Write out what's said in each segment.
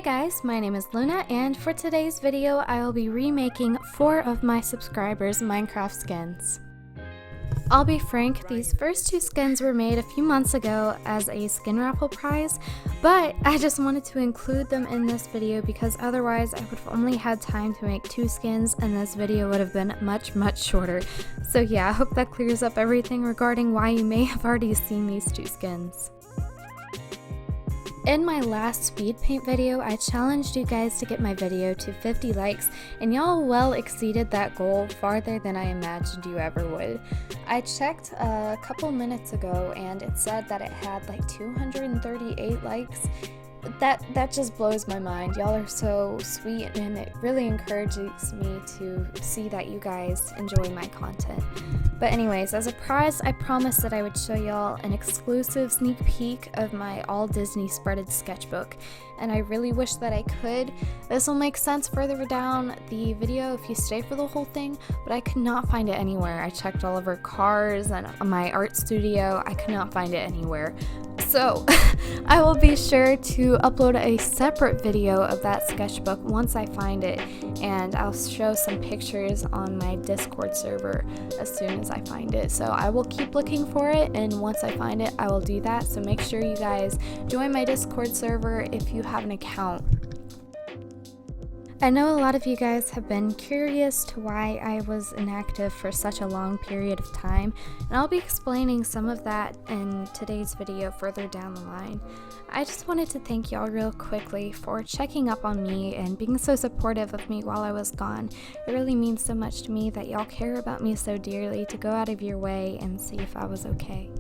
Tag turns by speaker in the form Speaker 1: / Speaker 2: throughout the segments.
Speaker 1: Hey guys, my name is Luna, and for today's video I will be remaking 4 of my subscribers' Minecraft skins. I'll be frank, these first 2 skins were made a few months ago as a skin raffle prize, but I just wanted to include them in this video because otherwise I would have only had time to make 2 skins and this video would have been much shorter. So yeah, I hope that clears up everything regarding why you may have already seen these 2 skins. In my last Speedpaint video, I challenged you guys to get my video to 50 likes, and y'all well exceeded that goal farther than I imagined you ever would. I checked a couple minutes ago and it said that it had like 238 likes. That just blows my mind. Y'all are so sweet and it really encourages me to see that you guys enjoy my content. But anyways, as a prize, I promised that I would show y'all an exclusive sneak peek of my all Disney spreaded sketchbook, and I really wish that I could. This will make sense further down the video if you stay for the whole thing, but I could not find it anywhere. I checked all over cars and my art studio. I could not find it anywhere. So I will be sure to upload a separate video of that sketchbook once I find it, and I'll show some pictures on my Discord server as soon as I find it. So I will keep looking for it, and once I find it I will do that. So make sure you guys join my Discord server if you have an account. I know a lot of you guys have been curious to why I was inactive for such a long period of time, and I'll be explaining some of that in today's video further down the line. I just wanted to thank y'all real quickly for checking up on me and being so supportive of me while I was gone. It really means so much to me that y'all care about me so dearly to go out of your way and see if I was okay.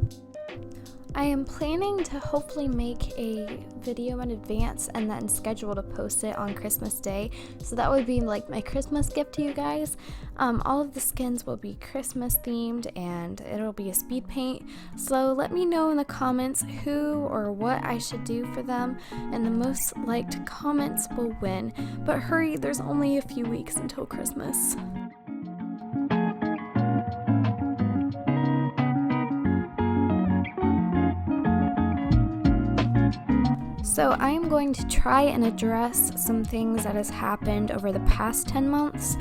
Speaker 1: I am planning to hopefully make a video in advance and then schedule to post it on Christmas Day, so that would be like my Christmas gift to you guys. All of the skins will be Christmas themed and it'll be a speed paint, so let me know in the comments who or what I should do for them, and the most liked comments will win. But hurry, there's only a few weeks until Christmas. So I am going to try and address some things that has happened over the past 10 months,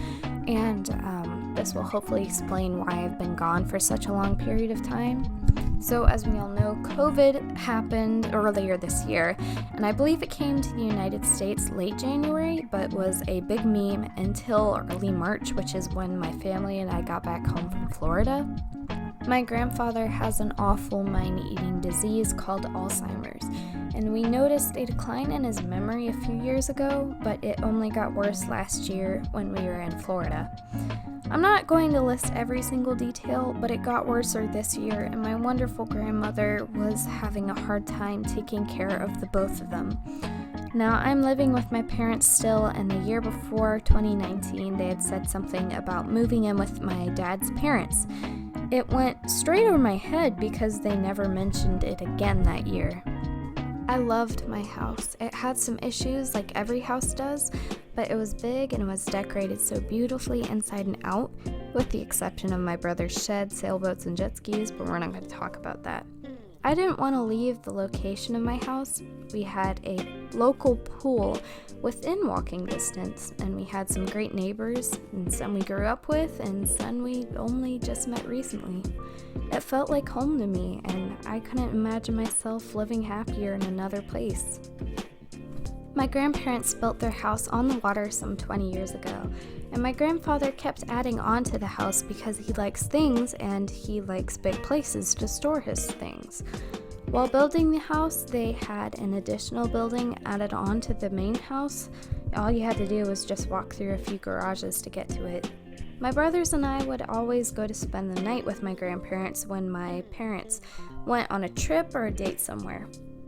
Speaker 1: and this will hopefully explain why I've been gone for such a long period of time. So as we all know, COVID happened earlier this year, and I believe it came to the United States late January, but was a big meme until early March, which is when my family and I got back home from Florida. My grandfather has an awful mind-eating disease called Alzheimer's, and we noticed a decline in his memory a few years ago, but it only got worse last year when we were in Florida. I'm not going to list every single detail, but it got worse this year, and my wonderful grandmother was having a hard time taking care of the both of them. Now, I'm living with my parents still, and the year before, 2019, they had said something about moving in with my dad's parents. It went straight over my head because they never mentioned it again that year. I loved my house. It had some issues like every house does, but it was big and it was decorated so beautifully inside and out, with the exception of my brother's shed, sailboats, and jet skis, but we're not going to talk about that. I didn't want to leave the location of my house. We had a local pool within walking distance, and we had some great neighbors, and some we grew up with, and some we only just met recently. It felt like home to me, and I couldn't imagine myself living happier in another place. My grandparents built their house on the water some 20 years ago, and my grandfather kept adding on to the house because he likes things and he likes big places to store his things. While building the house, they had an additional building added on to the main house. All you had to do was just walk through a few garages to get to it. My brothers and I would always go to spend the night with my grandparents when my parents went on a trip or a date somewhere.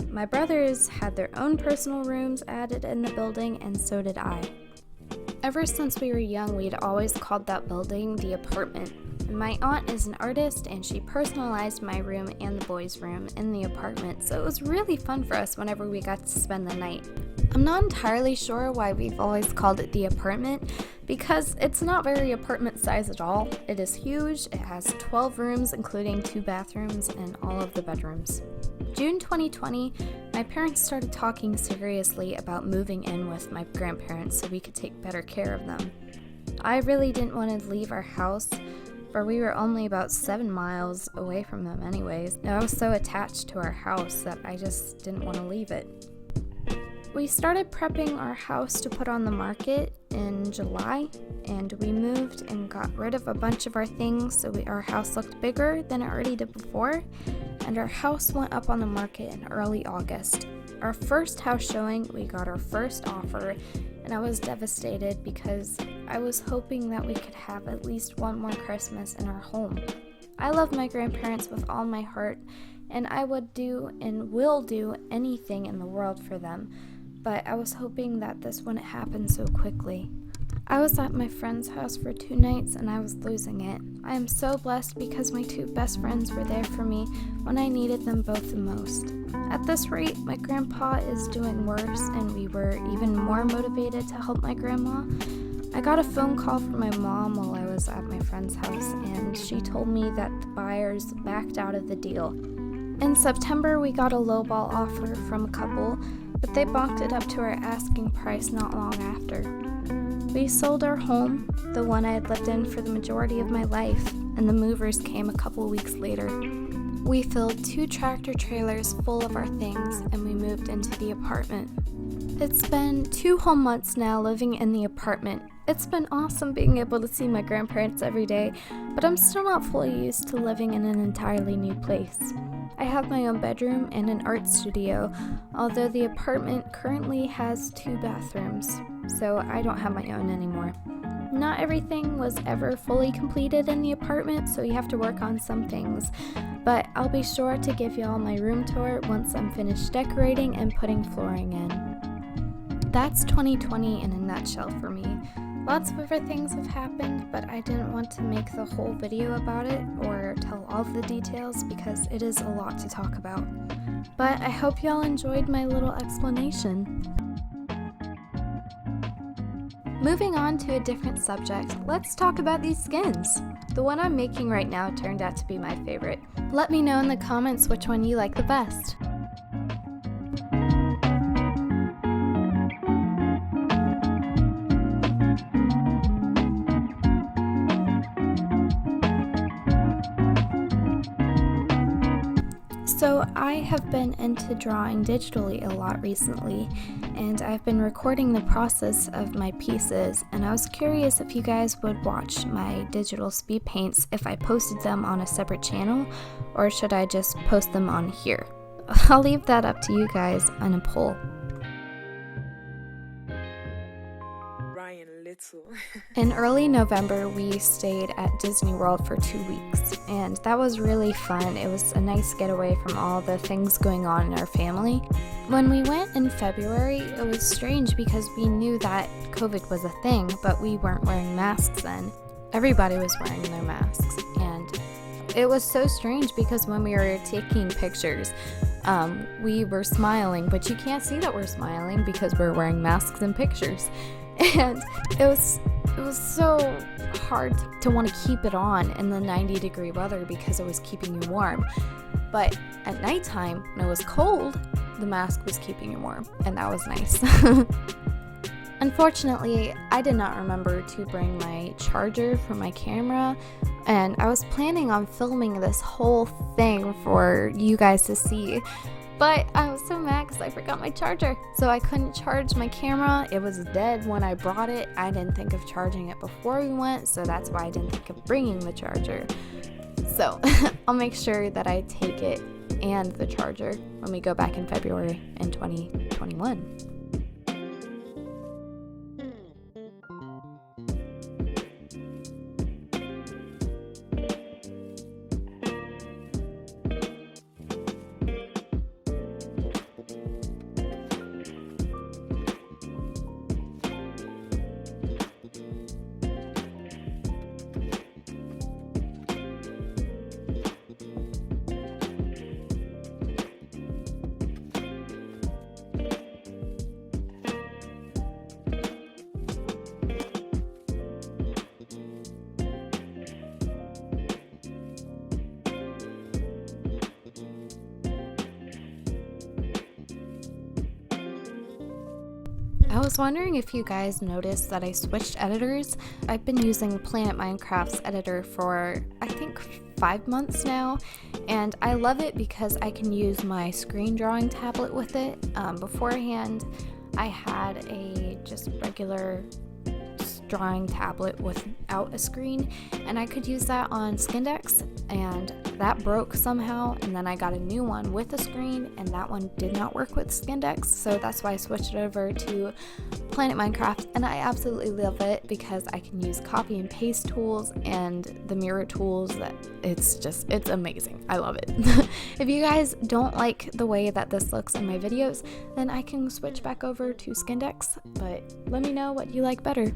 Speaker 1: My brothers had their own personal rooms added in the building, and so did I. Ever since we were young, we'd always called that building the apartment. And my aunt is an artist, and she personalized my room and the boys' room in the apartment, so it was really fun for us whenever we got to spend the night. I'm not entirely sure why we've always called it the apartment, because it's not very apartment size at all. It is huge. It has 12 rooms, including 2 bathrooms and all of the bedrooms. June 2020, my parents started talking seriously about moving in with my grandparents so we could take better care of them. I really didn't want to leave our house, for we were only about 7 miles away from them anyways. I was so attached to our house that I just didn't want to leave it. We started prepping our house to put on the market in July, and we moved and got rid of a bunch of our things so our house looked bigger than it already did before, and our house went up on the market in early August. Our first house showing, we got our first offer, and I was devastated because I was hoping that we could have at least one more Christmas in our home. I love my grandparents with all my heart, and I would do and will do anything in the world for them, but I was hoping that this wouldn't happen so quickly. I was at my friend's house for 2 nights and I was losing it. I am so blessed because my 2 best friends were there for me when I needed them both the most. At this rate, my grandpa is doing worse and we were even more motivated to help my grandma. I got a phone call from my mom while I was at my friend's house, and she told me that the buyers backed out of the deal. In September, we got a lowball offer from a couple, but they balked it up to our asking price not long after. We sold our home, the one I had lived in for the majority of my life, and the movers came a couple weeks later. We filled 2 tractor trailers full of our things, and we moved into the apartment. It's been 2 whole months now living in the apartment. It's been awesome being able to see my grandparents every day, but I'm still not fully used to living in an entirely new place. I have my own bedroom and an art studio, although the apartment currently has 2 bathrooms, so I don't have my own anymore. Not everything was ever fully completed in the apartment, so you have to work on some things, but I'll be sure to give y'all my room tour once I'm finished decorating and putting flooring in. That's 2020 in a nutshell for me. Lots of other things have happened, but I didn't want to make the whole video about it or tell all of the details because it is a lot to talk about. But I hope y'all enjoyed my little explanation. Moving on to a different subject, let's talk about these skins. The one I'm making right now turned out to be my favorite. Let me know in the comments which one you like the best. So I have been into drawing digitally a lot recently, and I've been recording the process of my pieces, and I was curious if you guys would watch my digital speed paints if I posted them on a separate channel, or should I just post them on here? I'll leave that up to you guys on a poll. In early November, we stayed at Disney World for 2 weeks, and that was really fun. It was a nice getaway from all the things going on in our family. When we went in February, it was strange because we knew that COVID was a thing, but we weren't wearing masks then. Everybody was wearing their masks, and it was so strange because when we were taking pictures, we were smiling, but you can't see that we're smiling because we're wearing masks in pictures. And it was so hard to want to keep it on in the 90-degree weather because it was keeping you warm. But at nighttime, when it was cold, the mask was keeping you warm, and that was nice. Unfortunately, I did not remember to bring my charger for my camera, and I was planning on filming this whole thing for you guys to see. But I was so mad because I forgot my charger, so I couldn't charge my camera. It was dead when I brought it. I didn't think of charging it before we went, so that's why I didn't think of bringing the charger. So I'll make sure that I take it and the charger when we go back in February in 2021. I was wondering if you guys noticed that I switched editors. I've been using Planet Minecraft's editor for I think 5 months now, and I love it because I can use my screen drawing tablet with it. Beforehand, I had a just regular drawing tablet without a screen, and I could use that on Skindex, and that broke somehow, and then I got a new one with a screen, and that one did not work with Skindex, so that's why I switched it over to Planet Minecraft, and I absolutely love it because I can use copy and paste tools and the mirror tools. That it's amazing. I love it. If you guys don't like the way that this looks in my videos, then I can switch back over to Skindex, but let me know what you like better.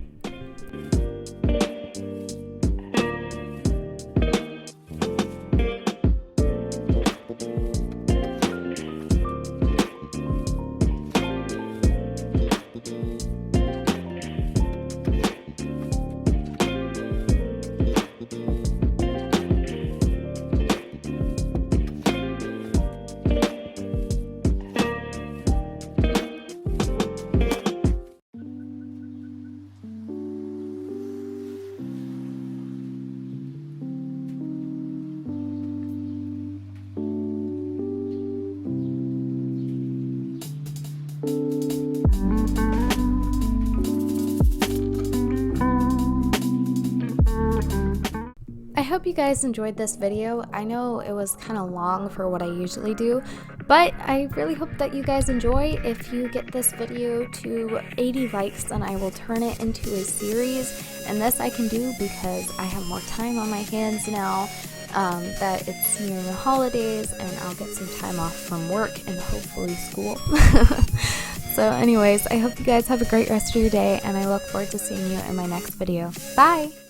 Speaker 1: I hope you guys enjoyed this video. I know it was kind of long for what I usually do, but I really hope that you guys enjoy. If you get this video to 80 likes, then I will turn it into a series, and this I can do because I have more time on my hands now that it's near the holidays, and I'll get some time off from work and hopefully school. So anyways, I hope you guys have a great rest of your day, and I look forward to seeing you in my next video. Bye!